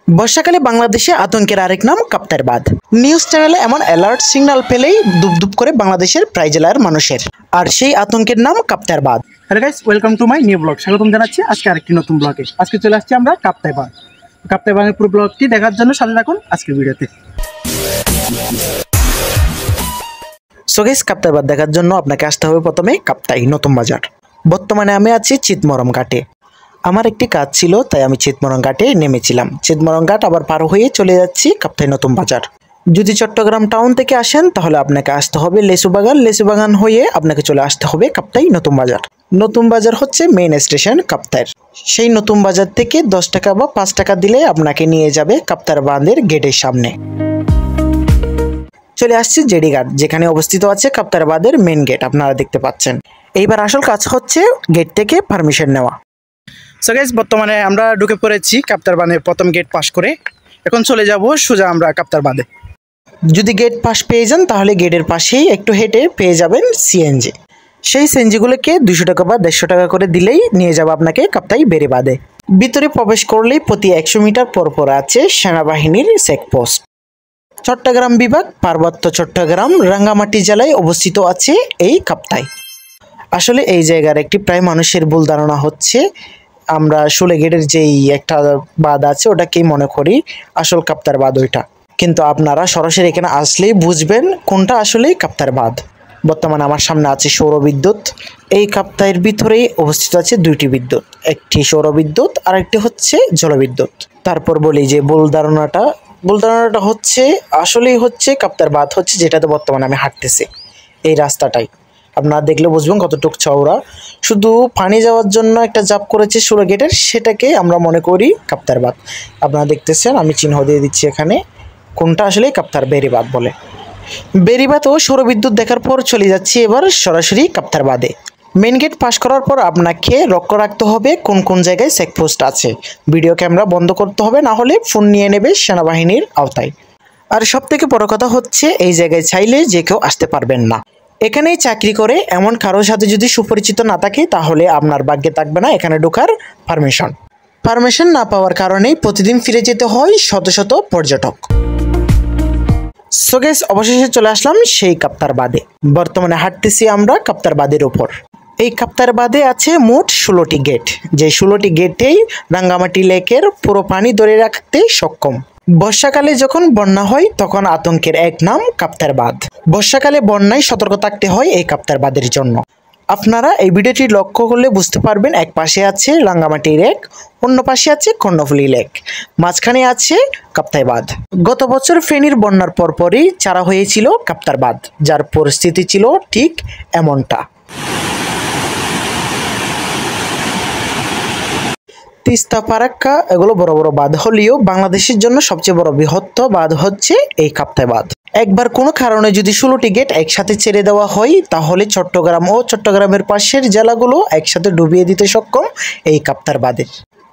বর্ষাকালে বাংলাদেশে আতঙ্কের আরেক নাম কাপ্তাই বাঁধ। নিউজ চ্যানেলে এমন অ্যালার্ট সিগন্যাল পেলেই দুপদুপ করে বাংলাদেশের প্রায় জেলার মানুষের, আর সেই আতঙ্কের নাম কাপ্তাই বাঁধ। Hello guys, welcome to my new blog. স্বাগতম জানাচ্ছি আজকে আরেকটি নতুন ব্লগে। আজকে চলে আসছি আমরা কাপ্তাই বাঁধ। কাপ্তাই বাঁধের পুরো ব্লগটি দেখার জন্য সাথে থাকুন আজকের ভিডিওতে। সো গাইস, কাপ্তাই বাঁধ দেখার জন্য আপনাকে আসতে হবে প্রথমে কাপ্তাই নতুন বাজার। বর্তমানে আমি আছি চিতমরম ঘাটে। আমার একটি কাজ ছিল, তাই আমি চিতমরম ঘাটে নেমেছিলাম। চিতমরম ঘাট আবার পার হয়ে চলে যাচ্ছি কাপ্তাই নতুন বাজার। যদি চট্টগ্রাম টাউন থেকে আসেন তাহলে আপনাকে আসতে হবে লেসুবাগান। লেসুবাগান হয়ে আপনাকে চলে আসতে হবে কাপ্তাই নতুন বাজার। নতুন বাজার হচ্ছে মেইন স্টেশন কাপ্তাইয়ের। সেই নতুন বাজার থেকে 10 টাকা বা 5 টাকা দিলে আপনাকে নিয়ে যাবে কাপ্তাই বাঁধের গেটের সামনে। চলে আসছি জেডি ঘাট, যেখানে অবস্থিত আছে কাপ্তাই বাঁধের মেইন গেট আপনারা দেখতে পাচ্ছেন। এইবার আসল কাজ হচ্ছে গেট থেকে পারমিশন নেওয়া। সো গাইস, বর্তমানে আমরা ঢুকে পড়েছি কাপ্তাই বাঁধের প্রথম গেট পাস করে। এখন চলে যাব সোজা আমরা কাপ্তাই বাঁধে। যদি গেট পাস পেয়ে যান তাহলে গেটের পাশেই একটু হেঁটে পেয়ে যাবেন সিএনজি। সেই সিএনজিগুলোকে 200 টাকা বা 150 টাকা করে দিলেই নিয়ে যাবে আপনাকে কাপ্তাই বেড়ে বাঁধে। ভিতরে প্রবেশ করলেই প্রতি 100 মিটার পর পর আছে সেনাবাহিনীর চেকপোস্ট। চট্টগ্রাম বিভাগ, পার্বত্য চট্টগ্রাম, রাঙ্গামাটি জেলায় অবস্থিত আছে এই কাপ্তাই। আসলে এই জায়গার একটি প্রায় মানুষের ভুল ধারণা হচ্ছে আমরা শুলে গেটের যেই একটা বাঁধ আছে ওটাকেই মনে করি আসল কাপ্তাই বাঁধ ওইটা, কিন্তু আপনারা সরাসরি এখানে আসলেই বুঝবেন কোনটা আসলেই কাপ্তাই বাঁধ। বর্তমানে আমার সামনে আছে সৌরবিদ্যুৎ। এই কাপ্তাইয়ের ভিতরেই অবস্থিত আছে 2টি বিদ্যুৎ, একটি সৌরবিদ্যুৎ আর একটি হচ্ছে জলবিদ্যুৎ। তারপর বলি যে ভুল ধারণাটা হচ্ছে আসলেই হচ্ছে কাপ্তাই বাঁধ হচ্ছে যেটাতে বর্তমানে আমি হাঁটতেছি, এই রাস্তাটাই আপনারা দেখলে বুঝবেন কতটুকু চওড়া। শুধু পানি যাওয়ার জন্য একটা জাপ করেছে শুরু গেটের, সেটাকে আমরা মনে করি কাপ্তাই বাঁধ। আপনারা দেখতেছেন আমি চিহ্ন দিয়ে দিচ্ছি এখানে কোনটা আসলে কাপ্তাই বেড়িবাঁধ বলে। বেড়িবাঁধ ও সৌরবিদ্যুৎ দেখার পর চলে যাচ্ছি এবার সরাসরি কাপ্তাই বাঁধে। মেন গেট পাস করার পর আপনাকে লক্ষ্য রাখতে হবে কোন কোন জায়গায় চেকপোস্ট আছে। ভিডিও ক্যামেরা বন্ধ করতে হবে, না হলে ফোন নিয়ে নেবে সেনাবাহিনীর আওতায়। আর সব থেকে বড় কথা হচ্ছে এই জায়গায় চাইলে যে কেউ আসতে পারবেন না। এখানেই চাকরি করে এমন কারোর সাথে যদি সুপরিচিত না থাকে তাহলে আপনার ভাগ্যে থাকবে না এখানে ঢোকার পারমিশন না পাওয়ার কারণেই প্রতিদিন ফিরে যেতে হয় শত শত পর্যটক। সো গাইস, অবশেষে চলে আসলাম সেই কাপ্তাই বাঁধে। বর্তমানে হাঁটতেছি আমরা কাপ্তাই বাঁধের উপর। এই কাপ্তাই বাঁধে আছে মোট 16টি গেট, যে 16টি গেটেই রাঙ্গামাটি লেকের পুরো পানি ধরে রাখতে সক্ষম। বর্ষাকালে যখন বন্যা হয় তখন আতঙ্কের এক নাম কাপ্তাই বাঁধ। বর্ষাকালে বন্যায় সতর্ক থাকতে হয় এই কাপ্তাই বাঁধের জন্য। আপনারা এই ভিডিওটি লক্ষ্য করলে বুঝতে পারবেন এক পাশে আছে রাঙ্গামাটি লেক, অন্য পাশে আছে কর্ণফুলী লেক, মাঝখানে আছে কাপ্তাই বাঁধ। গত বছর ফেনীর বন্যার পরপরই চারা হয়েছিল কাপ্তাই বাঁধ, যার পরিস্থিতি ছিল ঠিক এমনটা। তিস্তা, ফারাক্কা এগুলো বড় বড় বাঁধ হলেও বাংলাদেশের জন্য সবচেয়ে বড় বৃহত্তম বাঁধ হচ্ছে এই কাপ্তাই বাঁধ। একবার কোনো কারণে যদি 16টি গেট একসাথে ছেড়ে দেওয়া হয় তাহলে চট্টগ্রাম ও চট্টগ্রামের পাশের জেলাগুলো একসাথে ডুবিয়ে দিতে সক্ষম এই কাপ্তাই বাঁধে।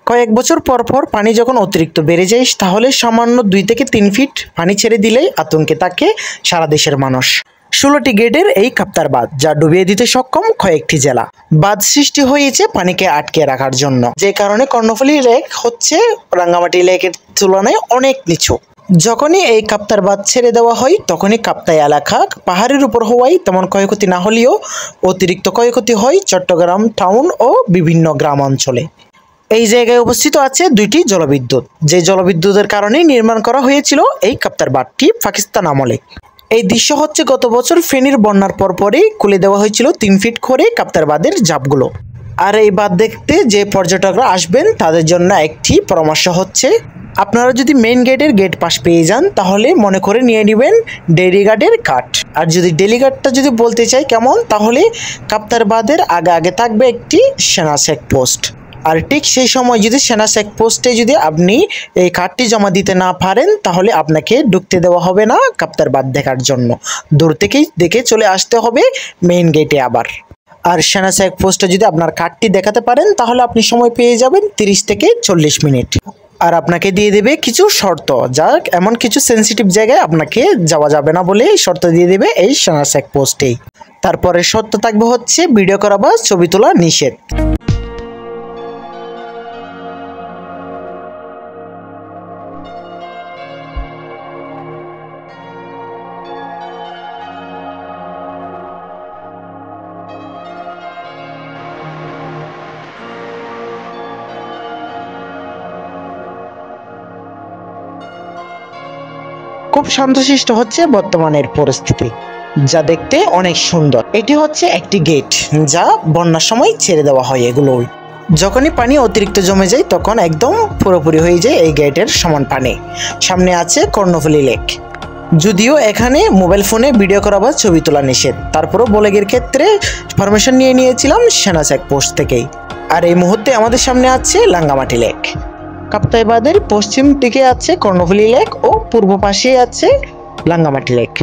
কয়েক বছর পর পর পানি যখন অতিরিক্ত বেড়ে যায় তাহলে সামান্য 2 থেকে 3 ফিট পানি ছেড়ে দিলেই আতঙ্কে থাকে সারা দেশের মানুষ। 16টি গেটের এই কাপ্তাই বাঁধ যা ডুবিয়ে দিতে সক্ষম কয়েকটি জেলা। বাঁধ সৃষ্টি হয়েছে পানিকে আটকে রাখার জন্য, যে কারণে কর্ণফুলী লেক হচ্ছে রাঙ্গামাটি লেকের তুলনায় অনেক নিচু। যখনই এই কাপ্তাই বাঁধ ছেড়ে দেওয়া হয় তখনই কাপ্তাই এলাকা পাহাড়ের উপর হওয়ায় তেমন ক্ষয়ক্ষতি না হলেও অতিরিক্ত ক্ষয়ক্ষতি হয় চট্টগ্রাম টাউন ও বিভিন্ন গ্রাম অঞ্চলে। এই জায়গায় অবস্থিত আছে 2টি জলবিদ্যুৎ, যে জলবিদ্যুতের কারণে নির্মাণ করা হয়েছিল এই কাপ্তাই বাঁধটি পাকিস্তান আমলে। এই দৃশ্য হচ্ছে গত বছর ফেনীর বন্যার পরপরই খুলে দেওয়া হয়েছিল 3 ফিট করে কাপ্তাই বাঁধের জাপগুলো। আর এই বাঁধ দেখতে যে পর্যটকরা আসবেন তাদের জন্য একটি পরামর্শ হচ্ছে আপনারা যদি মেইন গেটের গেট পাস পেয়ে যান তাহলে মনে করে নিয়ে নেবেন ডেলি গার্ডের কাঠ। আর যদি ডেলি গার্ডটা যদি বলতে চাই কেমন, তাহলে কাপ্তাই বাঁধের আগে থাকবে একটি সেনা চেকপোস্ট। আর ঠিক সেই সময় যদি সেনা চেকপোস্টে যদি আপনি এই কার্ডটি জমা দিতে না পারেন তাহলে আপনাকে ঢুকতে দেওয়া হবে না কাপ্তাই বাঁধ দেখার জন্য। দূর থেকেই দেখে চলে আসতে হবে মেইন গেটে আবার। আর সেনা চেকপোস্টে যদি আপনার কার্ডটি দেখাতে পারেন তাহলে আপনি সময় পেয়ে যাবেন 30 থেকে 40 মিনিট। আর আপনাকে দিয়ে দেবে কিছু শর্ত, যা এমন কিছু সেন্সিটিভ জায়গায় আপনাকে যাওয়া যাবে না বলে শর্ত দিয়ে দেবে এই সেনা চেকপোস্টেই। তারপরে শর্ত থাকবে হচ্ছে ভিডিও করা বা ছবি তোলা নিষেধ। খুব শান্তশিষ্ট হচ্ছে বর্তমানের পরিস্থিতি, যা দেখতে অনেক সুন্দর। এটি হচ্ছে একটি গেট, যা বন্যার সময় ছেড়ে দেওয়া হয়। এগুলো যখনই পানি অতিরিক্ত জমে যায় তখন একদম পুরোপুরি হয়ে যায় এই গেটের সমান পানি। সামনে আছে কর্ণফুলী লেক। যদিও এখানে মোবাইল ফোনে ভিডিও করা বা ছবি তোলা নিষেধ, তারপরও ব্লগের ক্ষেত্রে পারমিশন নিয়েছিলাম সেনা চেকপোস্ট থেকেই। আর এই মুহূর্তে আমাদের সামনে আছে লাঙ্গামাটি লেক। কাপ্তাই বাঁধের পশ্চিম দিকে আছে কর্ণফুলী লেক ও পূর্ব পাশে আছে লাঙ্গামাটি লেক।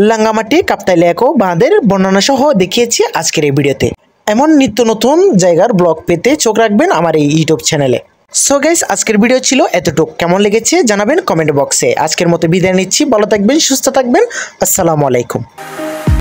লাঙ্গামাটি কাপ্তাই লেক ও বাঁধের বর্ণনা সহ দেখিয়েছি আজকের এই ভিডিওতে। এমন নিত্য নতুন জায়গার ব্লগ পেতে চোখ রাখবেন আমার এই ইউটিউব চ্যানেলে। সো গাইস, আজকের ভিডিও ছিল এতটুকু। কেমন লেগেছে জানাবেন কমেন্ট বক্সে। আজকের মতো বিদায় নিচ্ছি। ভালো থাকবেন, সুস্থ থাকবেন। আসসালামু আলাইকুম।